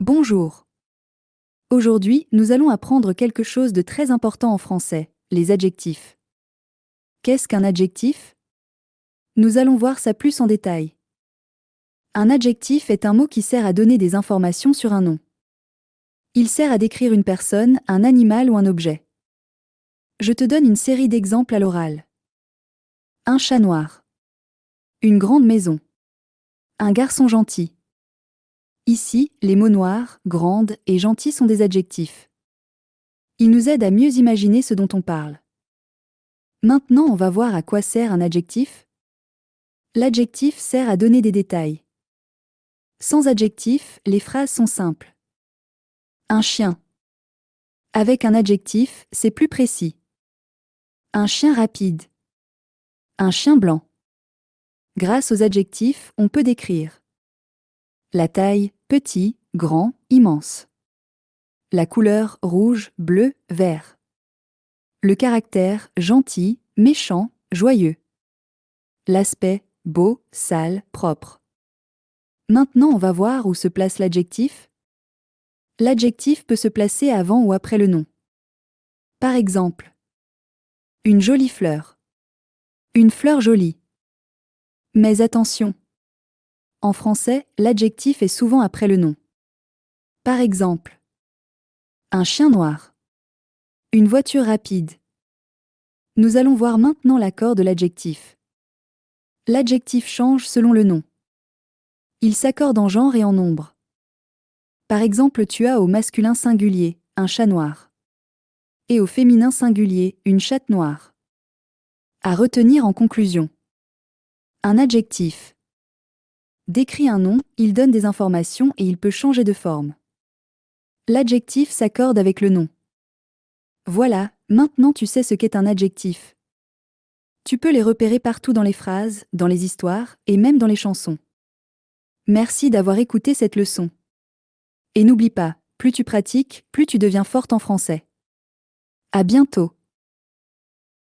Bonjour. Aujourd'hui, nous allons apprendre quelque chose de très important en français, les adjectifs. Qu'est-ce qu'un adjectif? Nous allons voir ça plus en détail. Un adjectif est un mot qui sert à donner des informations sur un nom. Il sert à décrire une personne, un animal ou un objet. Je te donne une série d'exemples à l'oral. Un chat noir. Une grande maison. Un garçon gentil. Ici, les mots noirs, grande et gentil sont des adjectifs. Ils nous aident à mieux imaginer ce dont on parle. Maintenant, on va voir à quoi sert un adjectif. L'adjectif sert à donner des détails. Sans adjectif, les phrases sont simples. Un chien. Avec un adjectif, c'est plus précis. Un chien rapide. Un chien blanc. Grâce aux adjectifs, on peut décrire la taille, petit, grand, immense. La couleur, rouge, bleu, vert. Le caractère, gentil, méchant, joyeux. L'aspect, beau, sale, propre. Maintenant, on va voir où se place l'adjectif. L'adjectif peut se placer avant ou après le nom. Par exemple, une jolie fleur. Une fleur jolie. Mais attention! En français, l'adjectif est souvent après le nom. Par exemple, un chien noir. Une voiture rapide. Nous allons voir maintenant l'accord de l'adjectif. L'adjectif change selon le nom. Il s'accorde en genre et en nombre. Par exemple, tu as au masculin singulier, un chat noir. Et au féminin singulier, une chatte noire. À retenir en conclusion. Un adjectif décrit un nom, il donne des informations et il peut changer de forme. L'adjectif s'accorde avec le nom. Voilà, maintenant tu sais ce qu'est un adjectif. Tu peux les repérer partout dans les phrases, dans les histoires et même dans les chansons. Merci d'avoir écouté cette leçon. Et n'oublie pas, plus tu pratiques, plus tu deviens forte en français. À bientôt.